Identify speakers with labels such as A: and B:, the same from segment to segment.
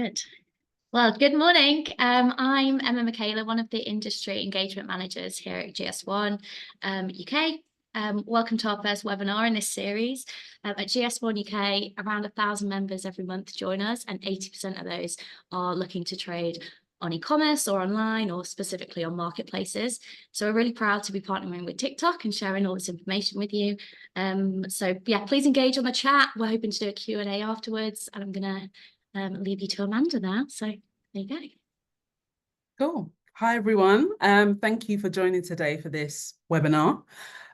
A: Good. Well, good morning. I'm Emma Michaela, one of the industry engagement managers here at GS1 UK. Welcome to our first webinar in this series. At GS1 UK, around 1,000 members every month join us, and 80% of those are looking to trade on e-commerce or online or specifically on marketplaces. So we're really proud to be partnering with TikTok and sharing all this information with you. So yeah, please engage on the chat. We're hoping to do a Q&A afterwards, and I'm going to leave you to Amanda now. So there you go.
B: Cool. Hi, everyone. Thank you for joining today for this webinar.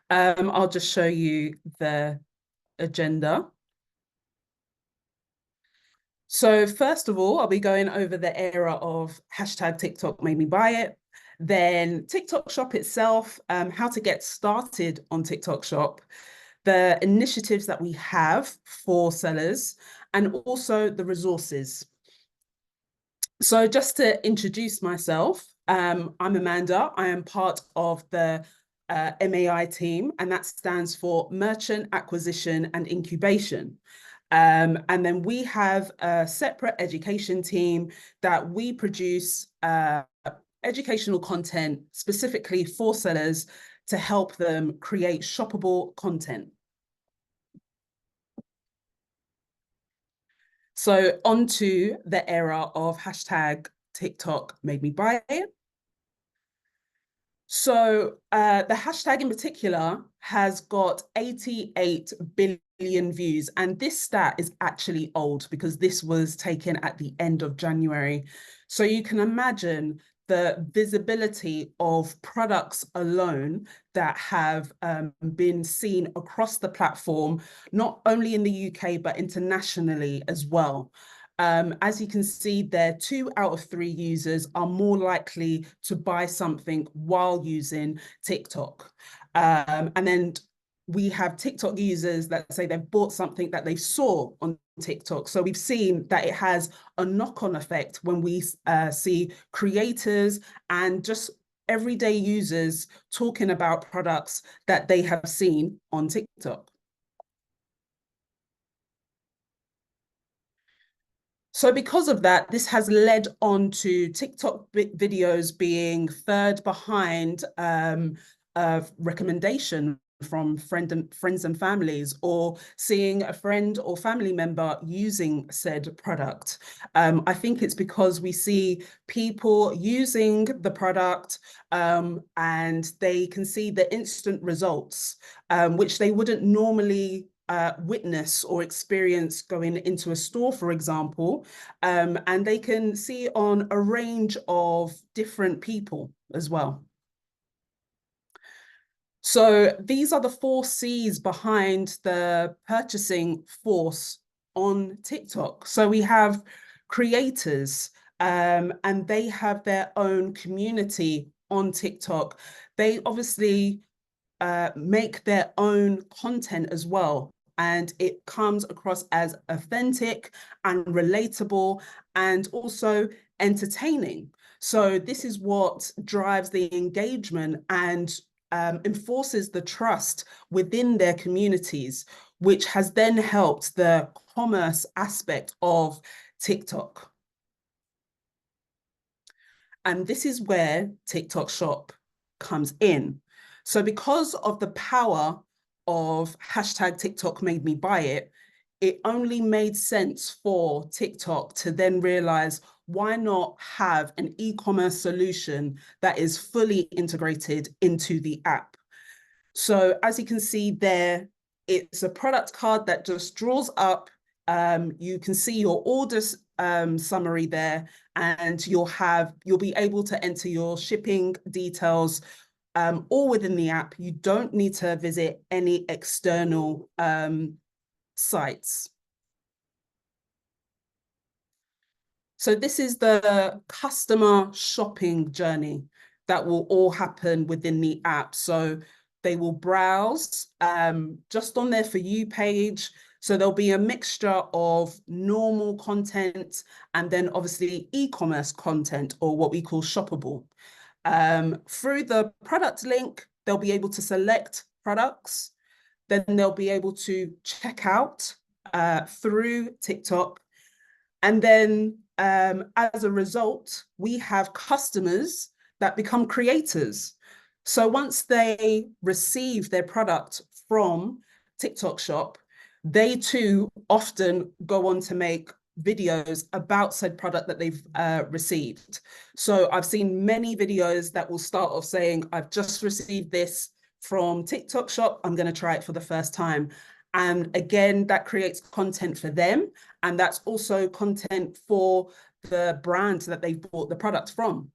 B: I'll just show you the agenda. So first of all, I'll be going over the era of hashtag TikTok made me buy it, then TikTok Shop itself, how to get started on TikTok Shop, the initiatives that we have for sellers, and also the resources. So just to introduce myself, I'm Amanda. I am part of the MAI team, and that stands for Merchant Acquisition and Incubation. And then we have a separate education team that we produce educational content specifically for sellers to help them create shoppable content. So onto the era of hashtag TikTok made me buy it. So the hashtag in particular has got 88 billion views. And this stat is actually old because this was taken at the end of January. So you can imagine the visibility of products alone that have been seen across the platform, not only in the UK, but internationally as well. As you can see there, 2 out of 3 users are more likely to buy something while using TikTok. And then we have TikTok users that say they've bought something that they saw on TikTok. So we've seen that it has a knock-on effect when we see creators and just everyday users talking about products that they have seen on TikTok. So because of that, this has led on to TikTok videos being third behind a recommendation from friends and families, or seeing a friend or family member using said product. I think it's because we see people using the product and they can see the instant results, which they wouldn't normally witness or experience going into a store, for example, and they can see on a range of different people as well. So these are the 4 C's behind the purchasing force on TikTok. So we have creators, and they have their own community on TikTok. They obviously make their own content as well. And it comes across as authentic and relatable and also entertaining. So this is what drives the engagement and enforces the trust within their communities, which has then helped the commerce aspect of TikTok. And this is where TikTok Shop comes in. So because of the power of hashtag TikTok made me buy it, it only made sense for TikTok to then realize, why not have an e-commerce solution that is fully integrated into the app? So as you can see there, it's a product card that just draws up. You can see your orders summary there, and you'll be able to enter your shipping details all within the app. You don't need to visit any external sites. So this is the customer shopping journey that will all happen within the app. So they will browse just on their For You page. So there'll be a mixture of normal content and then obviously e-commerce content, or what we call shoppable. Through the product link, they'll be able to select products. Then they'll be able to check out through TikTok. And then as a result, we have customers that become creators. So once they receive their product from TikTok Shop, they too often go on to make videos about said product that they've received. So I've seen many videos that will start off saying, I've just received this from TikTok Shop, I'm going to try it for the first time. And again, that creates content for them. And that's also content for the brand that they've bought the product from.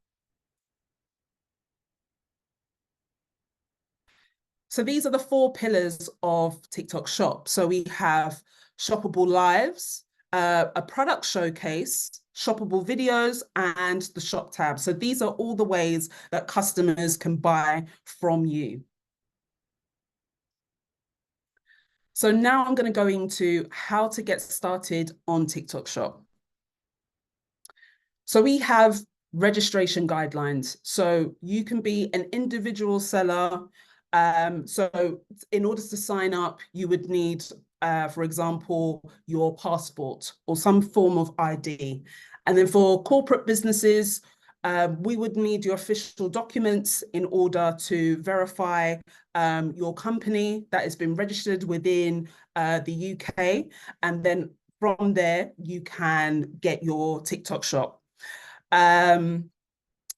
B: So these are the 4 pillars of TikTok Shop. So we have shoppable lives, a product showcase, shoppable videos, and the shop tab. So these are all the ways that customers can buy from you. So now I'm going to go into how to get started on TikTok Shop. So we have registration guidelines. So you can be an individual seller. So in order to sign up, you would need, for example, your passport or some form of ID. And then for corporate businesses, we would need your official documents in order to verify your company that has been registered within the UK. And then from there, you can get your TikTok Shop.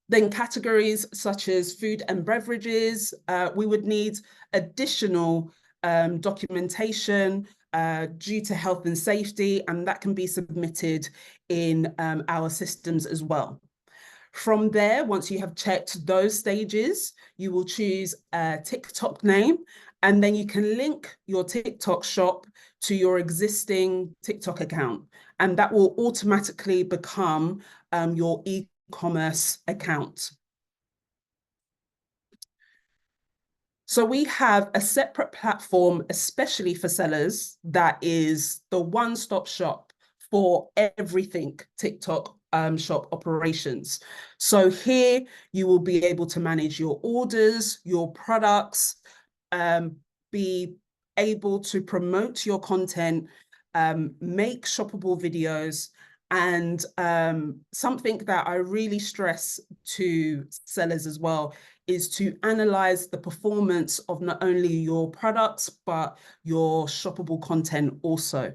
B: Then categories such as food and beverages, we would need additional documentation due to health and safety, and that can be submitted in our systems as well. From there, once you have checked those stages, you will choose a TikTok name, and then you can link your TikTok Shop to your existing TikTok account, and that will automatically become your e-commerce account. So we have a separate platform, especially for sellers, that is the one-stop shop for everything TikTok Shop operations. So here you will be able to manage your orders, your products, be able to promote your content, make shoppable videos, and something that I really stress to sellers as well is to analyze the performance of not only your products, but your shoppable content also.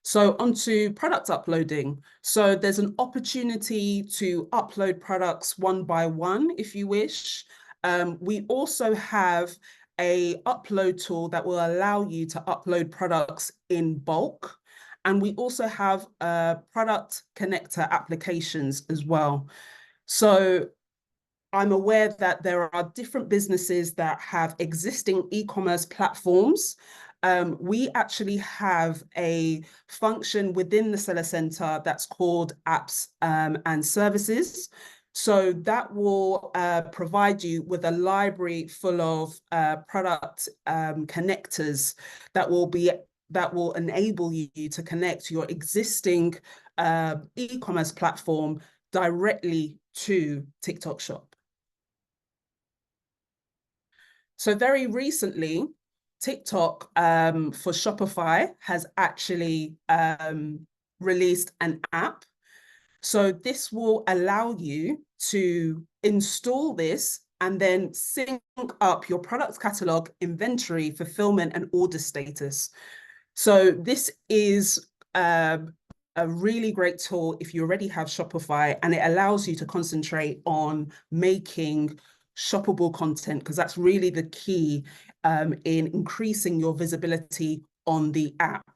B: So onto product uploading. So there's an opportunity to upload products one by one if you wish. We also have a upload tool that will allow you to upload products in bulk. And we also have product connector applications as well. So I'm aware that there are different businesses that have existing e-commerce platforms. We actually have a function within the Seller Center that's called apps and services. So that will provide you with a library full of product connectors that will enable you to connect your existing e-commerce platform directly to TikTok Shop. So very recently, TikTok for Shopify has actually released an app. So this will allow you to install this and then sync up your product catalog, inventory, fulfillment, and order status. So this is a really great tool if you already have Shopify, and it allows you to concentrate on making shoppable content, because that's really the key in increasing your visibility on the app.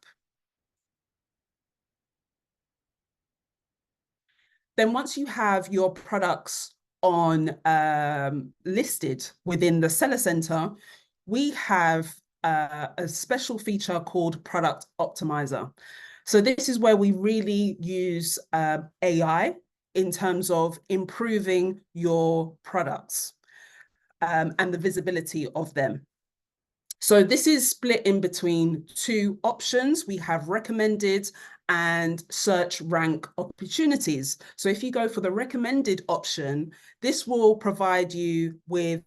B: Then once you have your products on listed within the Seller Center, we have a special feature called Product Optimizer. So this is where we really use AI in terms of improving your products and the visibility of them. So this is split in between 2 options. We have recommended and search rank opportunities. So if you go for the recommended option, this will provide you with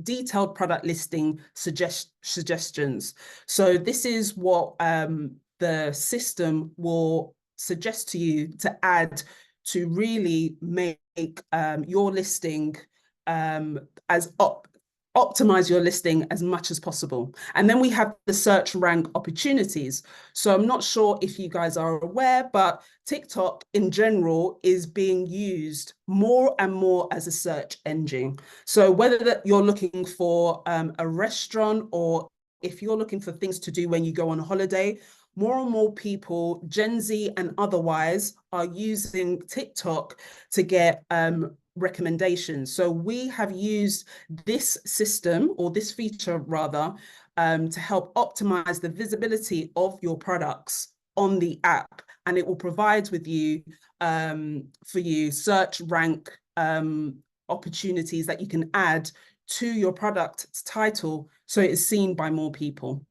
B: detailed product listing suggestions. So this is what the system will suggest to you to add to really make your listing optimize your listing as much as possible. And then we have the search rank opportunities. So I'm not sure if you guys are aware, but TikTok in general is being used more and more as a search engine. So whether that you're looking for a restaurant, or if you're looking for things to do when you go on holiday, more and more people, Gen Z and otherwise, are using TikTok to get recommendations. So we have used this system, or this feature rather, to help optimize the visibility of your products on the app, and it will provide with you for you search rank opportunities that you can add to your product title so it is seen by more people.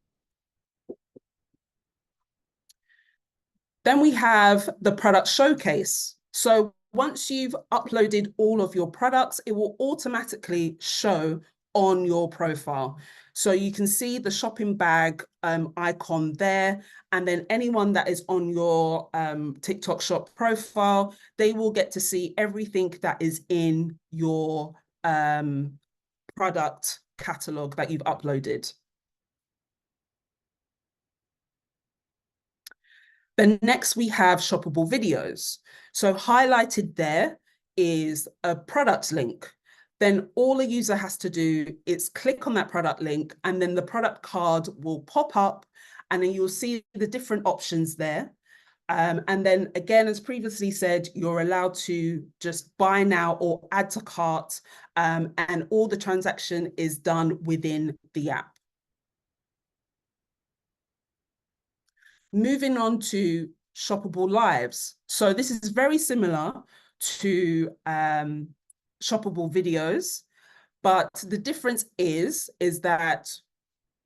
B: Then we have the product showcase. So once you've uploaded all of your products, it will automatically show on your profile. So you can see the shopping bag icon there, and then anyone that is on your TikTok shop profile, they will get to see everything that is in your product catalog that you've uploaded. Then next we have shoppable videos. So highlighted there is a product link. Then all a user has to do is click on that product link, and then the product card will pop up, and then you'll see the different options there. And then again, as previously said, you're allowed to just buy now or add to cart, and all the transaction is done within the app. Moving on to shoppable lives. So this is very similar to shoppable videos, but the difference is that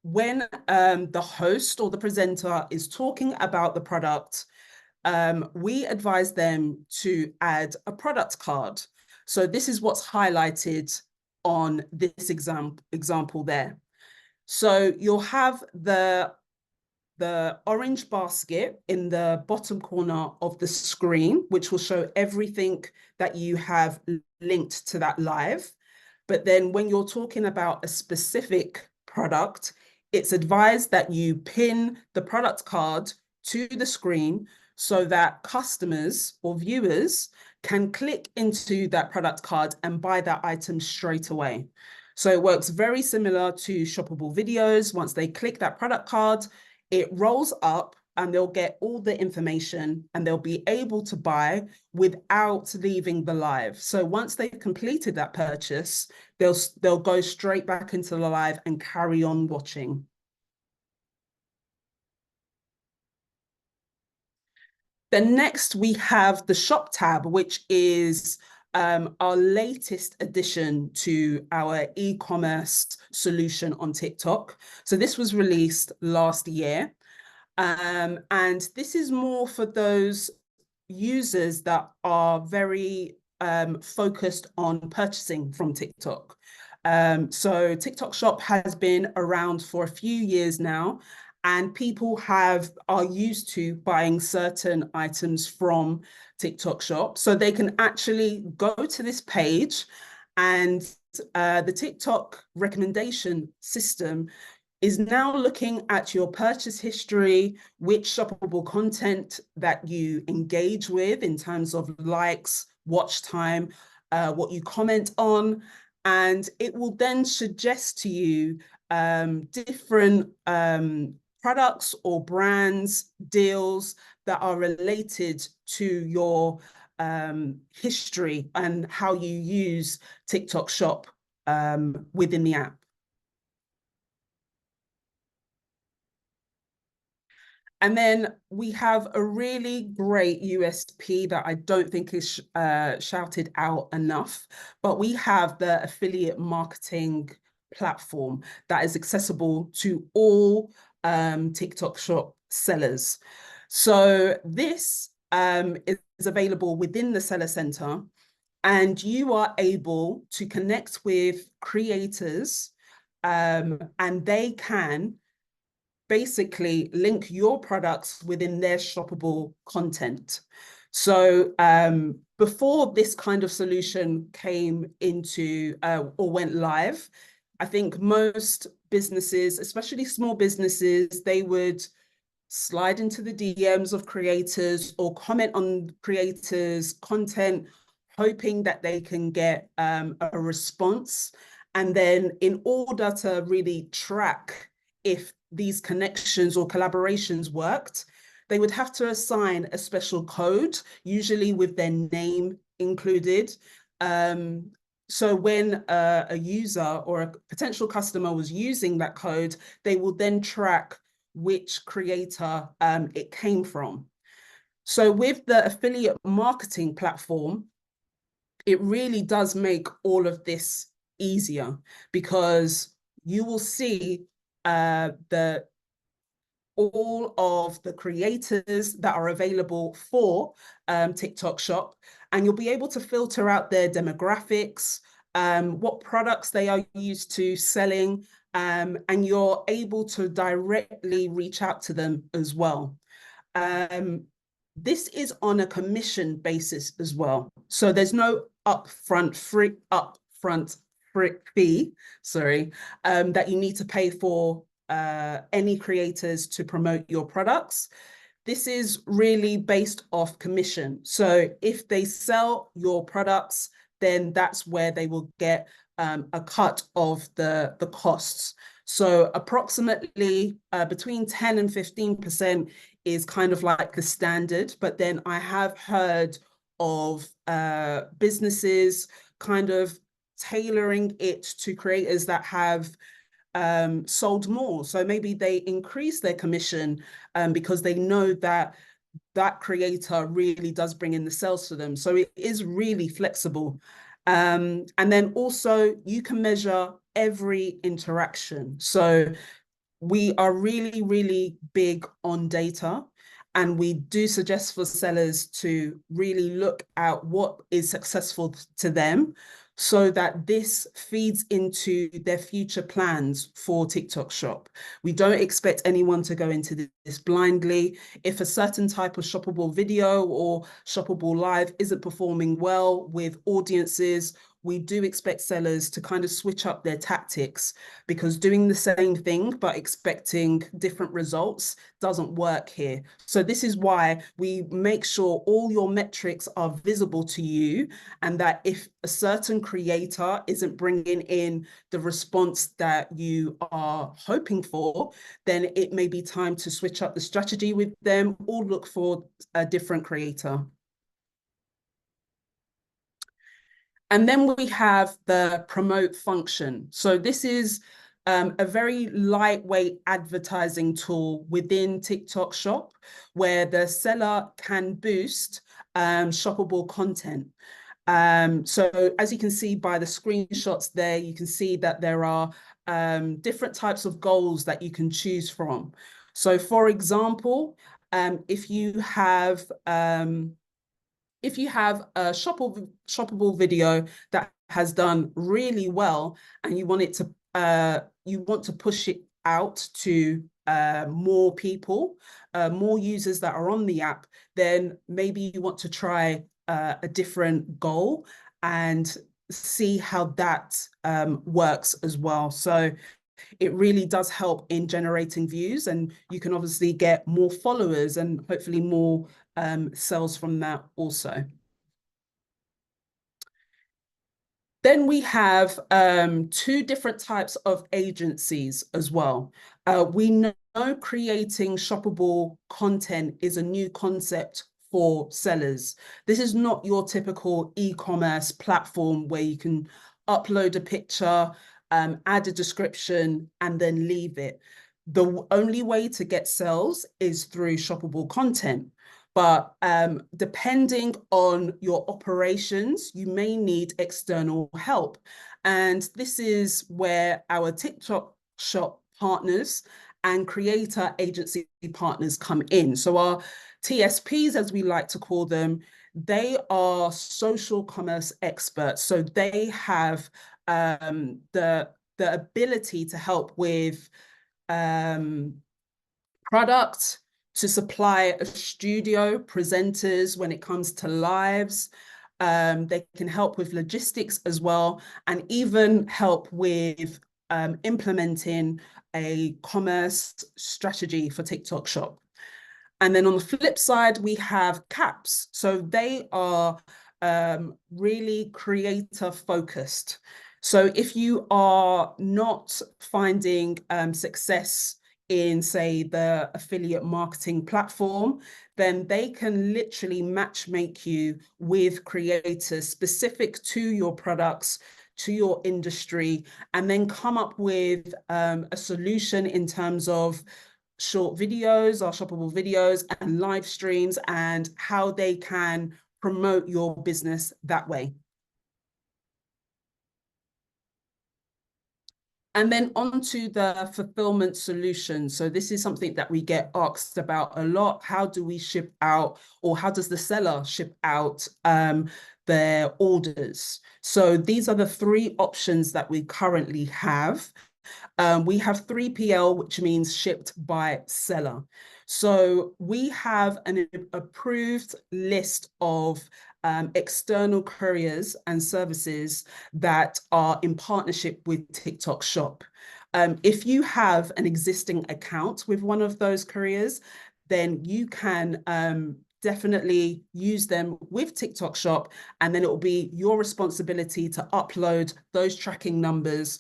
B: when the host or the presenter is talking about the product, we advise them to add a product card. So this is what's highlighted on this example there. So you'll have the orange basket in the bottom corner of the screen, which will show everything that you have linked to that live. But then when you're talking about a specific product, it's advised that you pin the product card to the screen so that customers or viewers can click into that product card and buy that item straight away. So it works very similar to shoppable videos. Once they click that product card, it rolls up and they'll get all the information and they'll be able to buy without leaving the live. So once they've completed that purchase, they'll go straight back into the live and carry on watching. Then next we have the shop tab, which is our latest addition to our e-commerce solution on TikTok. So this was released last year. And this is more for those users that are very focused on purchasing from TikTok. So TikTok Shop has been around for a few years now, and people are used to buying certain items from TikTok Shop. So they can actually go to this page, and the TikTok recommendation system is now looking at your purchase history, which shoppable content that you engage with in terms of likes, watch time, what you comment on, and it will then suggest to you different products or brands, deals that are related to your history and how you use TikTok Shop within the app. And then we have a really great USP that I don't think is shouted out enough, but we have the affiliate marketing platform that is accessible to all TikTok Shop sellers. So this is available within the Seller Center, and you are able to connect with creators, and they can basically link your products within their shoppable content. So before this kind of solution came into or went live, I think most businesses, especially small businesses, they would slide into the DMs of creators or comment on creators' content, hoping that they can get a response. And then in order to really track if these connections or collaborations worked, they would have to assign a special code, usually with their name included. So when a user or a potential customer was using that code, they will then track which creator it came from. So with the affiliate marketing platform, it really does make all of this easier, because you will see all of the creators that are available for TikTok Shop, and you'll be able to filter out their demographics, what products they are used to selling, and you're able to directly reach out to them as well. This is on a commission basis as well. So there's no upfront fee, sorry, that you need to pay for any creators to promote your products. This is really based off commission. So if they sell your products, then that's where they will get a cut of the costs. So approximately between 10 and 15% is kind of like the standard. But then I have heard of businesses kind of tailoring it to creators that have sold more. So maybe they increase their commission because they know that that creator really does bring in the sales for them. So it is really flexible. And then also you can measure every interaction. So we are really, really big on data. And we do suggest for sellers to really look at what is successful to them, so that this feeds into their future plans for TikTok Shop. We don't expect anyone to go into this blindly. If a certain type of shoppable video or shoppable live isn't performing well with audiences, we do expect sellers to kind of switch up their tactics, because doing the same thing but expecting different results doesn't work here. So this is why we make sure all your metrics are visible to you, and that if a certain creator isn't bringing in the response that you are hoping for, then it may be time to switch up the strategy with them or look for a different creator. And then we have the promote function. So this is a very lightweight advertising tool within TikTok Shop, where the seller can boost shoppable content. So as you can see by the screenshots there, you can see that there are different types of goals that you can choose from. So for example, if you have a shoppable video that has done really well, and you want to push it out to more people, more users that are on the app, then maybe you want to try a different goal and see how that works as well. So it really does help in generating views, and you can obviously get more followers and hopefully more sales from that also. Then we have two different types of agencies as well. We know creating shoppable content is a new concept for sellers. This is not your typical e-commerce platform where you can upload a picture, add a description, and then leave it. The only way to get sales is through shoppable content. But depending on your operations, you may need external help. And this is where our TikTok Shop partners and creator agency partners come in. So our TSPs, as we like to call them, they are social commerce experts. So they have the ability to help with product, to supply a studio, presenters when it comes to lives. They can help with logistics as well, and even help with implementing a commerce strategy for TikTok Shop. And then on the flip side, we have CAPS. So they are really creator focused. So if you are not finding success in, say, the affiliate marketing platform, then they can literally matchmake you with creators specific to your products, to your industry, and then come up with a solution in terms of short videos or shoppable videos and live streams, and how they can promote your business that way. And then onto the fulfillment solution. So this is something that we get asked about a lot. How do we ship out, or how does the seller ship out their orders? So these are the three options that we currently have. We have 3PL, which means shipped by seller. So we have an approved list of external couriers and services that are in partnership with TikTok Shop. If you have an existing account with one of those couriers, then you can definitely use them with TikTok Shop, and then it will be your responsibility to upload those tracking numbers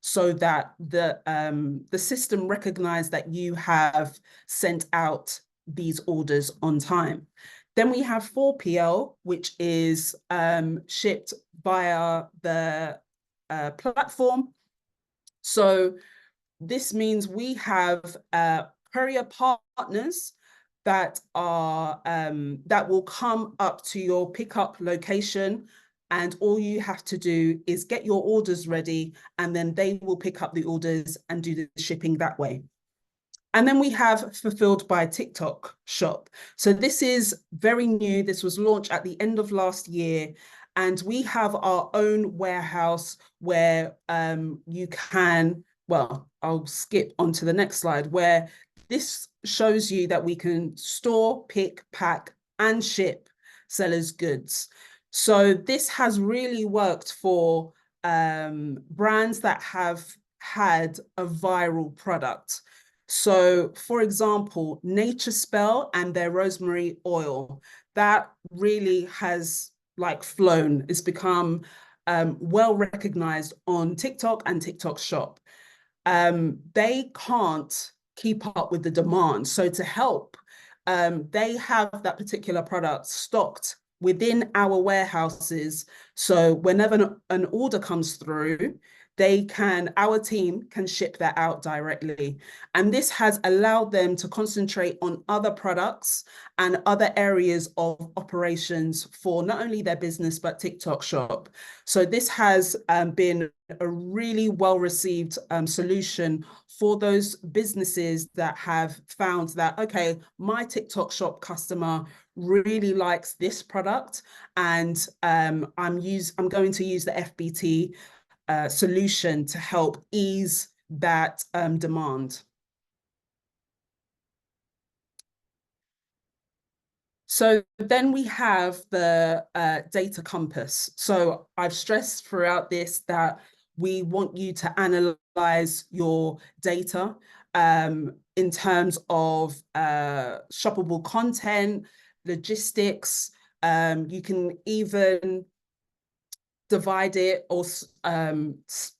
B: so that the system recognize that you have sent out these orders on time. Then we have 4PL, which is shipped via the platform. So this means we have courier partners that are that will come up to your pickup location, and all you have to do is get your orders ready, and then they will pick up the orders and do the shipping that way. And then we have Fulfilled by TikTok Shop. So this is very new. This was launched at the end of last year. And we have our own warehouse where you can, well, I'll skip on to the next slide, where this shows you that we can store, pick, pack, and ship sellers' goods. So this has really worked for brands that have had a viral product. So, for example, Nature Spell and their rosemary oil, that really has like flown. It's become well recognized on TikTok and TikTok Shop. They can't keep up with the demand. So to help, they have that particular product stocked within our warehouses. So whenever an order comes through, our team can ship that out directly. And this has allowed them to concentrate on other products and other areas of operations for not only their business, but TikTok Shop. So this has been a really well-received solution for those businesses that have found that, okay, my TikTok Shop customer really likes this product, and I'm going to use the FBT solution to help ease that demand. So then we have the data compass. So I've stressed throughout this that we want you to analyze your data in terms of shoppable content, logistics. You can even divide it or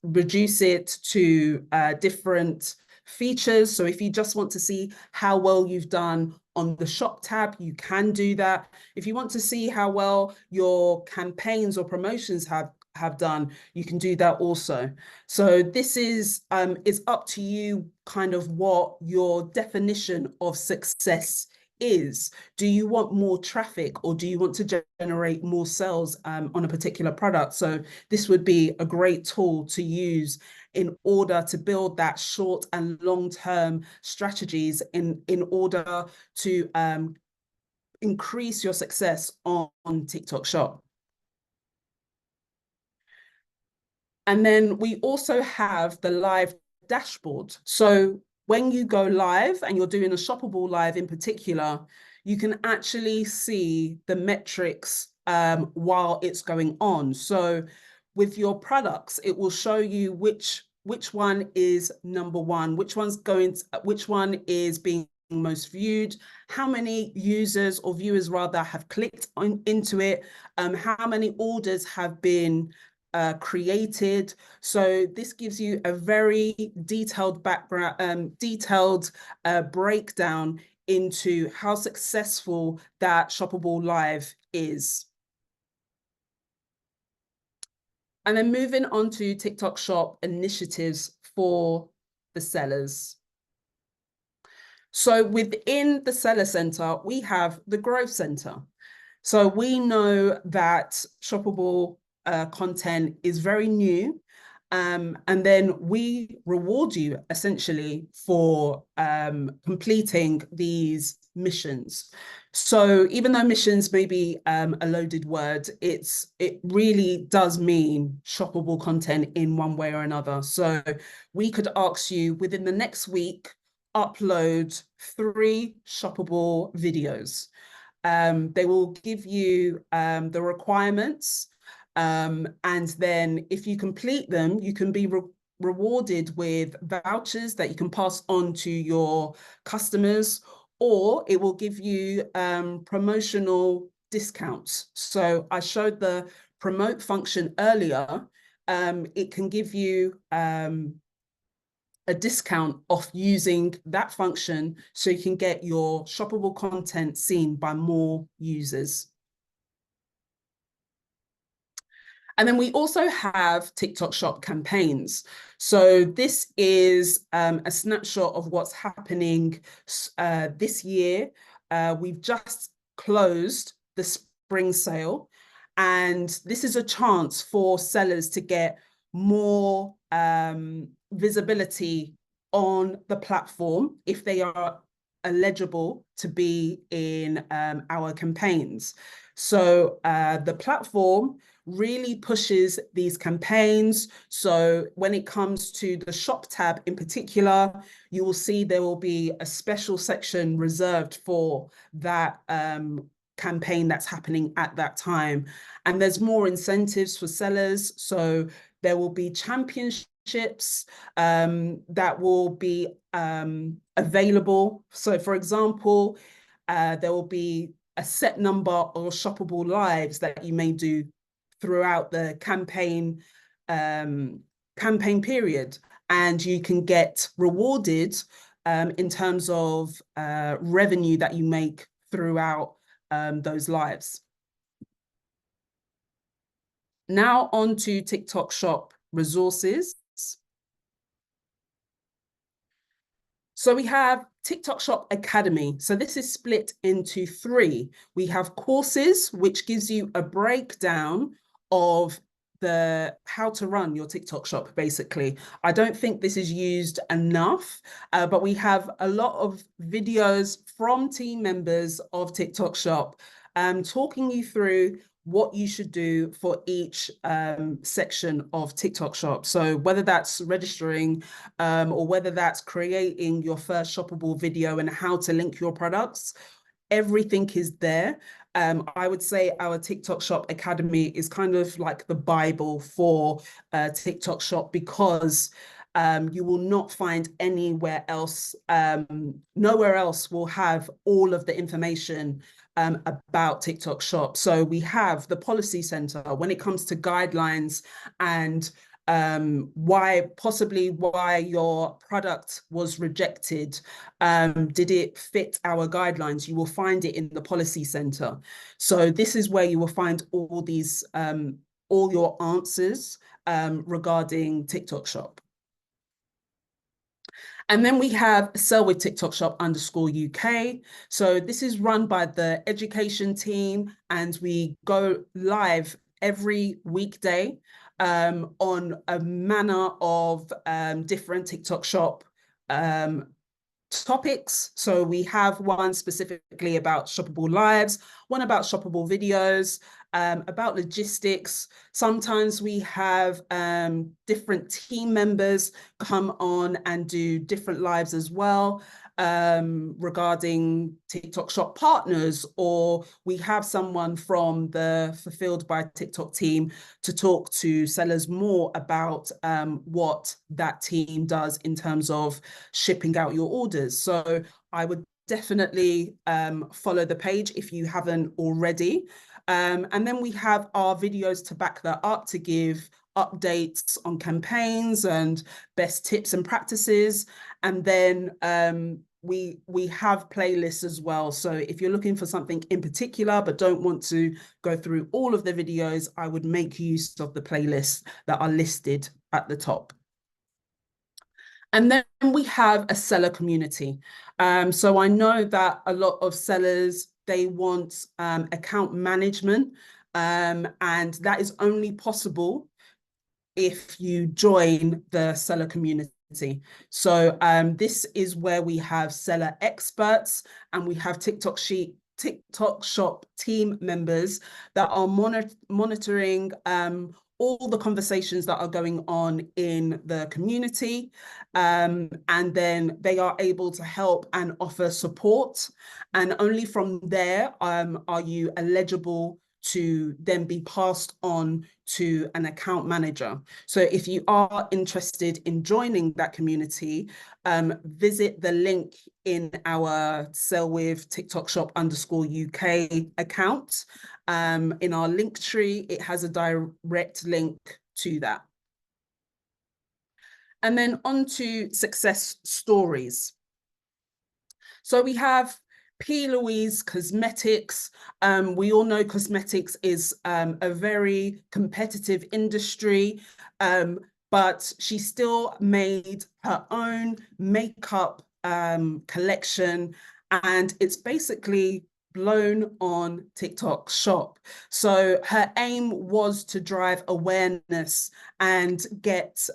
B: reduce it to different features. So if you just want to see how well you've done on the shop tab, you can do that. If you want to see how well your campaigns or promotions have done, you can do that also. So this is up to you, kind of what your definition of success is. Do you want more traffic, or do you want to generate more sales on a particular product? So this would be a great tool to use in order to build that short and long-term strategies in order to increase your success on TikTok Shop. And then we also have the live dashboard. So when you go live and you're doing a shoppable live in particular, you can actually see the metrics while it's going on. So with your products, it will show you which one is number one, which one is being most viewed, how many users or viewers rather have clicked into it, how many orders have been created. So this gives you a very detailed background, breakdown into how successful that shoppable live is. And then moving on to TikTok Shop initiatives for the sellers. So within the Seller Center, we have the Growth Center. So we know that shoppable content is very new. And then we reward you essentially for completing these missions. So even though missions may be a loaded word, it really does mean shoppable content in one way or another. So we could ask you within the next week, upload 3 shoppable videos. They will give you the requirements, and then if you complete them, you can be rewarded with vouchers that you can pass on to your customers, or it will give you promotional discounts. So I showed the promote function earlier. It can give you a discount off using that function so you can get your shoppable content seen by more users. And then we also have TikTok Shop campaigns. So this is a snapshot of what's happening this year. We've just closed the spring sale, and this is a chance for sellers to get more visibility on the platform if they are eligible to be in our campaigns. So the platform really pushes these campaigns. So when it comes to the shop tab in particular, you will see there will be a special section reserved for that campaign that's happening at that time. And there's more incentives for sellers. So there will be championships that will be available. So for example, there will be a set number of shoppable lives that you may do throughout the campaign period, and you can get rewarded in terms of revenue that you make throughout those lives. Now on to TikTok Shop resources. So we have TikTok Shop Academy. So this is split into 3. We have courses, which gives you a breakdown of how to run your TikTok shop, basically. I don't think this is used enough, but we have a lot of videos from team members of TikTok Shop talking you through what you should do for each section of TikTok Shop. So whether that's registering or whether that's creating your first shoppable video and how to link your products, everything is there. I would say our TikTok Shop Academy is kind of like the Bible for TikTok Shop, because you will not find anywhere else, nowhere else will have all of the information about TikTok Shop. So we have the Policy Center when it comes to guidelines and why your product was rejected. Did it fit our guidelines? You will find it in the Policy Center. So this is where you will find all these, all your answers regarding TikTok Shop. And then we have Sell with TikTok Shop _UK. So this is run by the education team, and we go live every weekday on a manner of different TikTok Shop topics. So we have one specifically about shoppable lives, one about shoppable videos, about logistics. Sometimes we have different team members come on and do different lives as well, regarding TikTok Shop partners, or we have someone from the Fulfilled by TikTok team to talk to sellers more about what that team does in terms of shipping out your orders. So I would definitely follow the page if you haven't already. And then we have our videos to back that up, to give updates on campaigns and best tips and practices. And then we have playlists as well. So if you're looking for something in particular but don't want to go through all of the videos, I would make use of the playlists that are listed at the top. And then we have a seller community. So I know that a lot of sellers, they want account management, and that is only possible if you join the seller community. So this is where we have seller experts, and we have TikTok Shop team members that are monitoring all the conversations that are going on in the community. And then they are able to help and offer support. And only from there are you eligible to then be passed on to an account manager. So if you are interested in joining that community, visit the link in our Sell with TikTok Shop _UK account. In our link tree, it has a direct link to that. And then on to success stories. So we have P. Louise Cosmetics. We all know cosmetics is a very competitive industry, but she still made her own makeup collection, and it's basically blown on TikTok Shop. So her aim was to drive awareness and get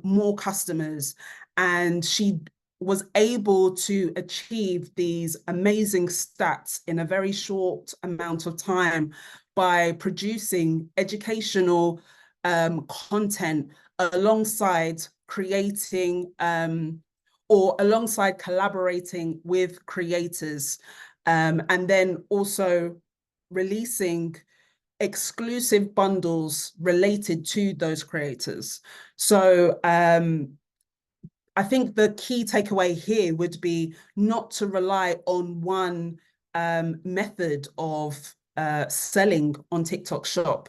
B: more customers, and she was able to achieve these amazing stats in a very short amount of time by producing educational content alongside creating or alongside collaborating with creators, and then also releasing exclusive bundles related to those creators. So I think the key takeaway here would be not to rely on one method of selling on TikTok Shop.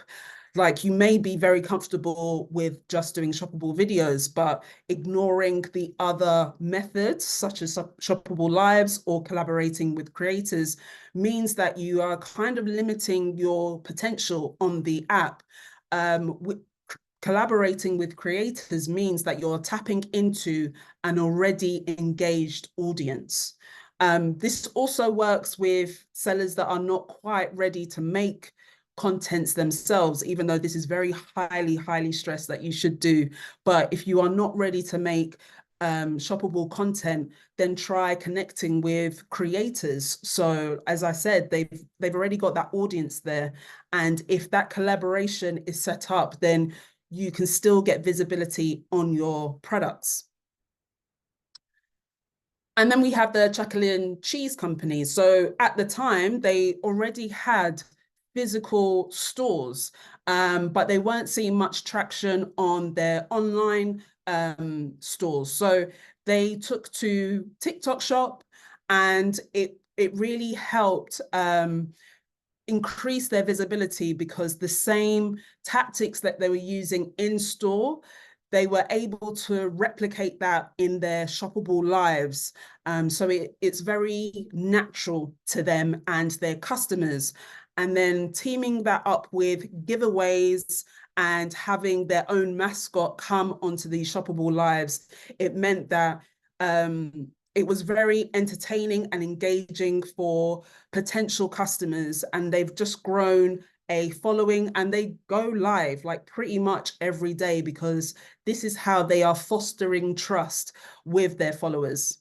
B: Like, you may be very comfortable with just doing shoppable videos, but ignoring the other methods such as shoppable lives or collaborating with creators means that you are kind of limiting your potential on the app. Collaborating with creators means that you're tapping into an already engaged audience. This also works with sellers that are not quite ready to make contents themselves, even though this is very highly stressed that you should do. But if you are not ready to make shoppable content, then try connecting with creators. So as I said, they've already got that audience there. And if that collaboration is set up, then you can still get visibility on your products. And then we have the Jacqueline Cheese Company. So at the time, they already had physical stores, but they weren't seeing much traction on their online stores. So they took to TikTok Shop, and it really helped increase their visibility, because the same tactics that they were using in store, they were able to replicate that in their shoppable lives. So it's very natural to them and their customers. And then teaming that up with giveaways and having their own mascot come onto these shoppable lives, it meant that it was very entertaining and engaging for potential customers, and they've just grown a following, and they go live like pretty much every day, because this is how they are fostering trust with their followers.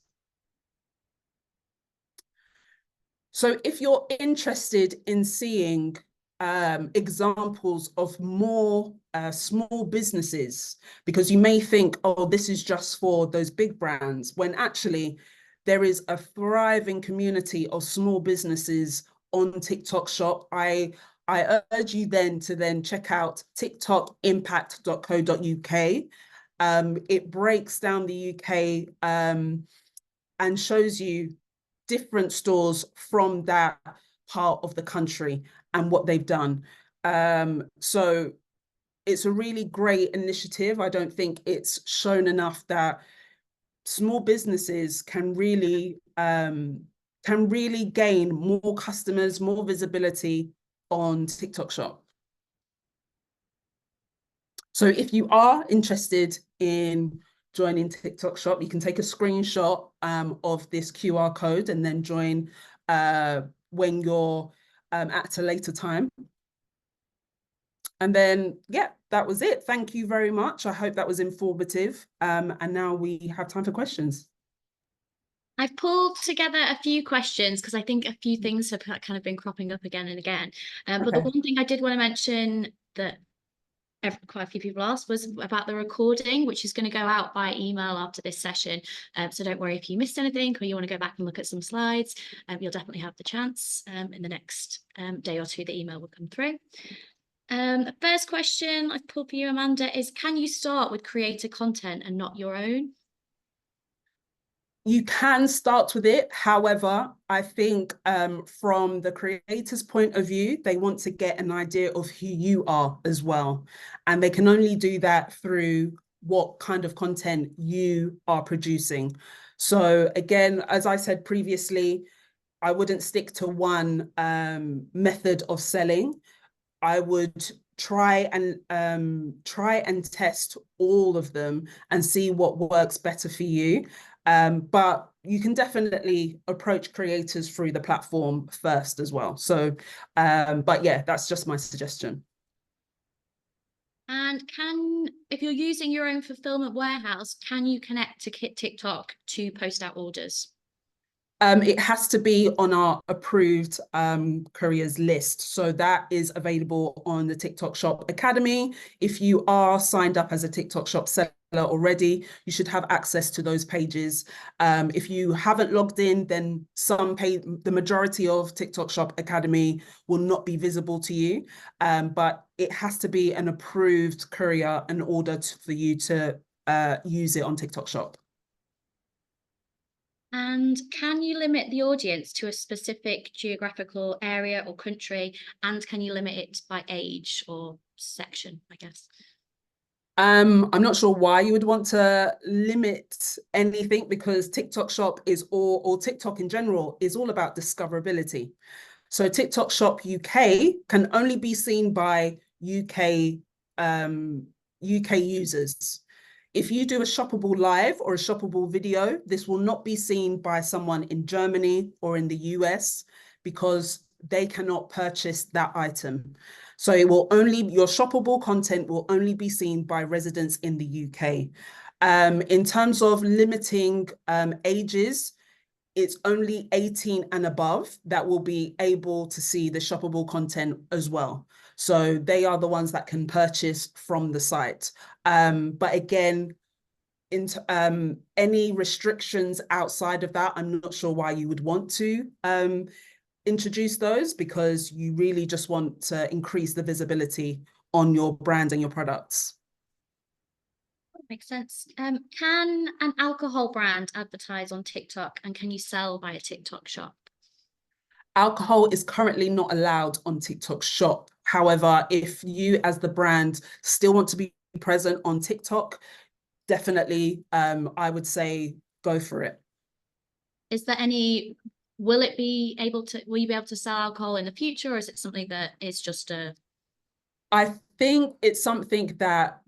B: So if you're interested in seeing examples of more small businesses, because you may think, oh, this is just for those big brands, when actually there is a thriving community of small businesses on TikTok Shop. I urge you then to check out tiktokimpact.co.uk. It breaks down the UK and shows you different stores from that part of the country and what they've done. So it's a really great initiative. I don't think it's shown enough that small businesses can really gain more customers, more visibility on TikTok Shop. So if you are interested in joining TikTok Shop, you can take a screenshot of this QR code and then join when you're at a later time. And then, yeah, that was it. Thank you very much. I hope that was informative. And now we have time for questions.
A: I've pulled together a few questions because I think a few things have kind of been cropping up again and again. But the one thing I did want to mention that quite a few people asked was about the recording, which is going to go out by email after this session. So don't worry if you missed anything or you want to go back and look at some slides. You'll definitely have the chance in the next day or two. The email will come through. The first question I've pulled for you, Amanda, is can you start with creator content and not your own?
B: You can start with it. However, I think from the creator's point of view, they want to get an idea of who you are as well. And they can only do that through what kind of content you are producing. So again, as I said previously, I wouldn't stick to one method of selling. I would try and test all of them and see what works better for you. But you can definitely approach creators through the platform first as well. So, but yeah, that's just my suggestion.
A: And if you're using your own fulfillment warehouse, can you connect to TikTok to post out orders?
B: It has to be on our approved couriers list. So that is available on the TikTok Shop Academy. If you are signed up as a TikTok Shop seller already, you should have access to those pages. If you haven't logged in, then the majority of TikTok Shop Academy will not be visible to you. But it has to be an approved courier in order for you to use it on TikTok Shop.
A: And can you limit the audience to a specific geographical area or country? And can you limit it by age or section, I guess?
B: I'm not sure why you would want to limit anything because TikTok Shop is or TikTok in general is all about discoverability. So TikTok Shop UK can only be seen by UK users. If you do a shoppable live or a shoppable video, this will not be seen by someone in Germany or in the US because they cannot purchase that item. So it will your shoppable content will only be seen by residents in the UK. In terms of limiting ages, it's only 18 and above that will be able to see the shoppable content as well. So they are the ones that can purchase from the site. But again, any restrictions outside of that, I'm not sure why you would want to introduce those because you really just want to increase the visibility on your brand and your products.
A: Makes sense. Can an alcohol brand advertise on TikTok and can you sell via TikTok Shop?
B: Alcohol is currently not allowed on TikTok Shop. However, if you as the brand still want to be present on TikTok, definitely, I would say go for it.
A: Is there any, will you be able to sell alcohol in the future or is it something that is just a?
B: I think it's something that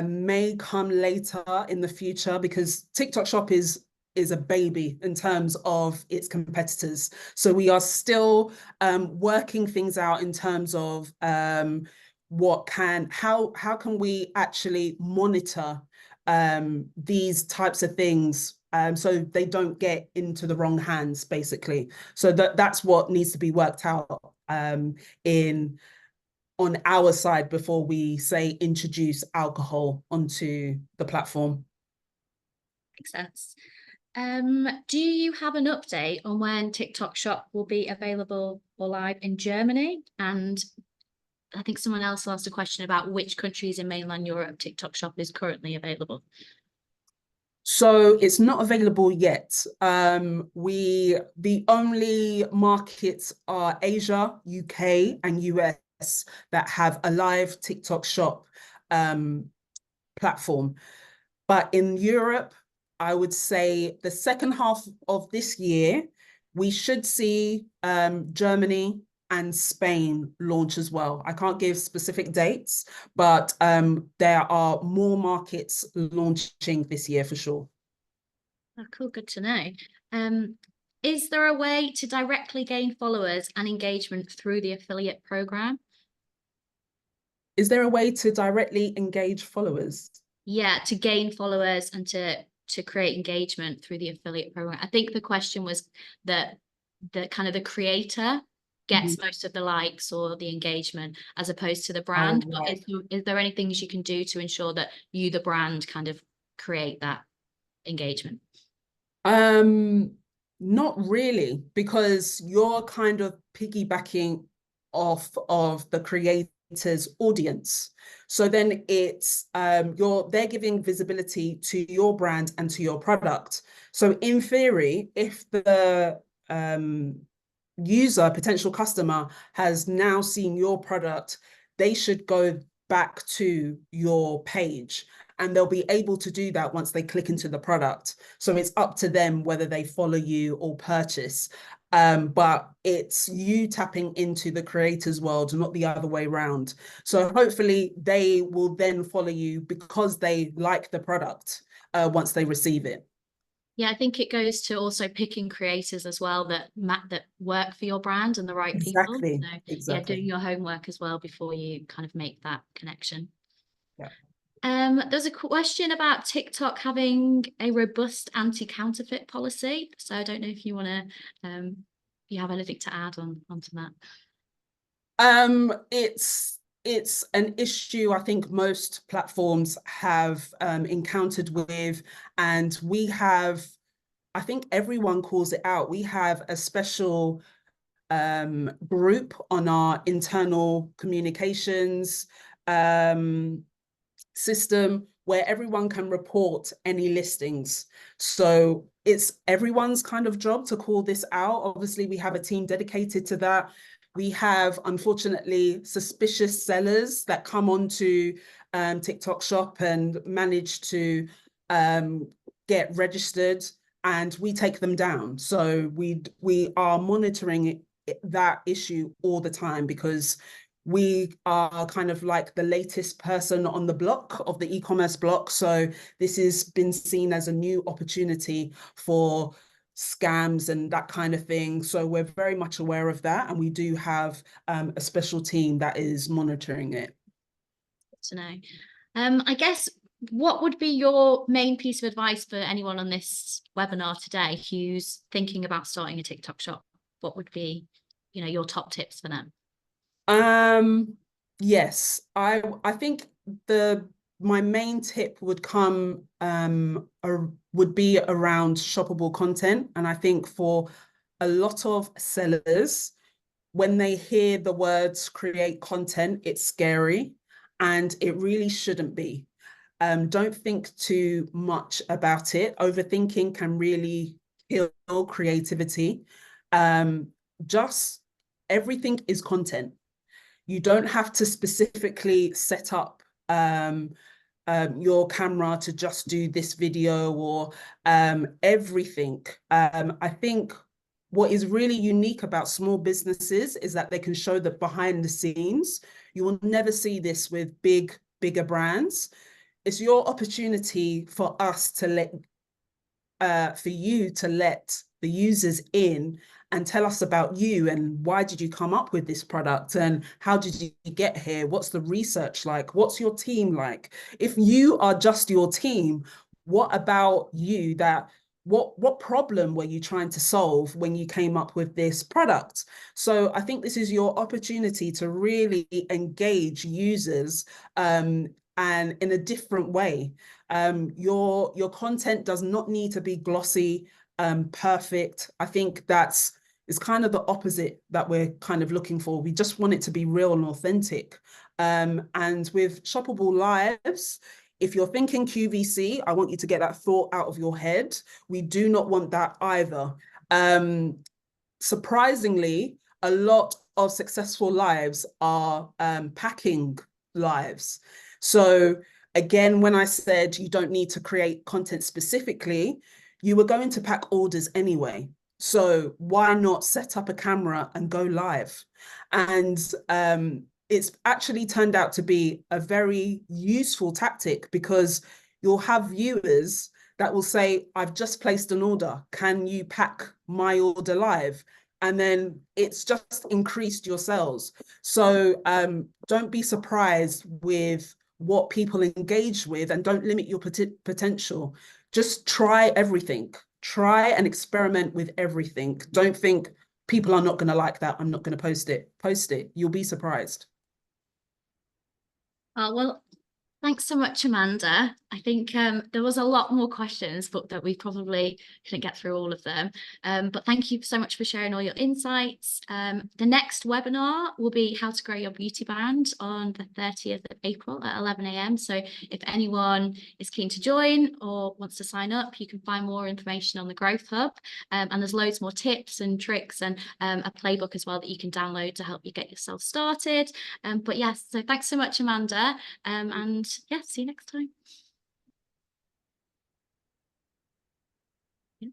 B: may come later in the future because TikTok Shop is a baby in terms of its competitors. So we are still working things out in terms of how can we actually monitor these types of things so they don't get into the wrong hands, basically. So that's what needs to be worked out in on our side before we say introduce alcohol onto the platform.
A: Makes sense. Do you have an update on when TikTok Shop will be available or live in Germany? And I think someone else asked a question about which countries in mainland Europe TikTok Shop is currently available.
B: So it's not available yet. The only markets are Asia, UK, and US that have a live TikTok Shop platform. But in Europe, I would say the second half of this year, we should see Germany and Spain launch as well. I can't give specific dates, but there are more markets launching this year for sure.
A: Oh, cool, good to know. Is there a way to directly gain followers and engagement through the affiliate program?
B: Is there a way to directly engage followers?
A: Yeah, to gain followers and to create engagement through the affiliate program. I think the question was that the kind of the creator gets most of the likes or the engagement as opposed to the brand.
B: Oh, right.
A: But is there any things you can do to ensure that you, the brand, kind of create that engagement?
B: Not really, because you're kind of piggybacking off of the creator's audience. So then it's they're giving visibility to your brand and to your product. So in theory, if the user, potential customer, has now seen your product, they should go back to your page, and they'll be able to do that once they click into the product. So it's up to them whether they follow you or purchase. But it's you tapping into the creator's world, not the other way around. So hopefully they will then follow you because they like the product once they receive it.
A: Yeah, I think it goes to also picking creators as well that work for your brand and the right people. So
B: Exactly.
A: yeah, doing your homework as well before you kind of make that connection.
B: Yeah.
A: There's a question about TikTok having a robust anti-counterfeit policy. So I don't know if you want to, you have anything to add onto that.
B: It's an issue I think most platforms have encountered with, and we have, I think everyone calls it out. We have a special group on our internal communications system where everyone can report any listings. So it's everyone's kind of job to call this out. Obviously, we have a team dedicated to that. We have, unfortunately, suspicious sellers that come onto TikTok Shop and manage to get registered, and we take them down. So we are monitoring that issue all the time, because we are kind of like the latest person on the block of the e-commerce block. So this has been seen as a new opportunity for scams and that kind of thing. So we're very much aware of that, and we do have a special team that is monitoring it.
A: Good to know. I guess what would be your main piece of advice for anyone on this webinar today who's thinking about starting a TikTok shop? What would be, your top tips for them?
B: Yes, I think my main tip would would be around shoppable content. And I think for a lot of sellers, when they hear the words create content, it's scary, and it really shouldn't be. Don't think too much about it. Overthinking can really kill creativity. Just everything is content. You don't have to specifically set up your camera to just do this video or everything. I think what is really unique about small businesses is that they can show the behind the scenes. You will never see this with bigger brands. It's your opportunity for us to for you to let the users in and tell us about you, and why did you come up with this product, and how did you get here? What's the research like? What's your team like? If you are just your team, what about you that what problem were you trying to solve when you came up with this product? So I think this is your opportunity to really engage users and in a different way. Your content does not need to be glossy, perfect. I think that's is kind of the opposite that we're kind of looking for. We just want it to be real and authentic. And with Shoppable Lives, if you're thinking QVC, I want you to get that thought out of your head. We do not want that either. Surprisingly, a lot of successful lives are packing lives. So again, when I said you don't need to create content specifically, you were going to pack orders anyway. So why not set up a camera and go live? And it's actually turned out to be a very useful tactic, because you'll have viewers that will say, I've just placed an order. Can you pack my order live? And then it's just increased your sales. So don't be surprised with what people engage with, and don't limit your potential. Just try everything. Try and experiment with everything. Don't think people are not going to like that, I'm not going to post it. Post it. You'll be surprised.
A: Well, thanks so much, Amanda. I think there was a lot more questions, but that we probably couldn't get through all of them. But thank you so much for sharing all your insights. The next webinar will be how to grow your beauty brand on the 30th of April at 11 a.m. So if anyone is keen to join or wants to sign up, you can find more information on the Growth Hub. And there's loads more tips and tricks and a playbook as well that you can download to help you get yourself started. But yes, so thanks so much, Amanda. And yeah, see you next time. Yeah.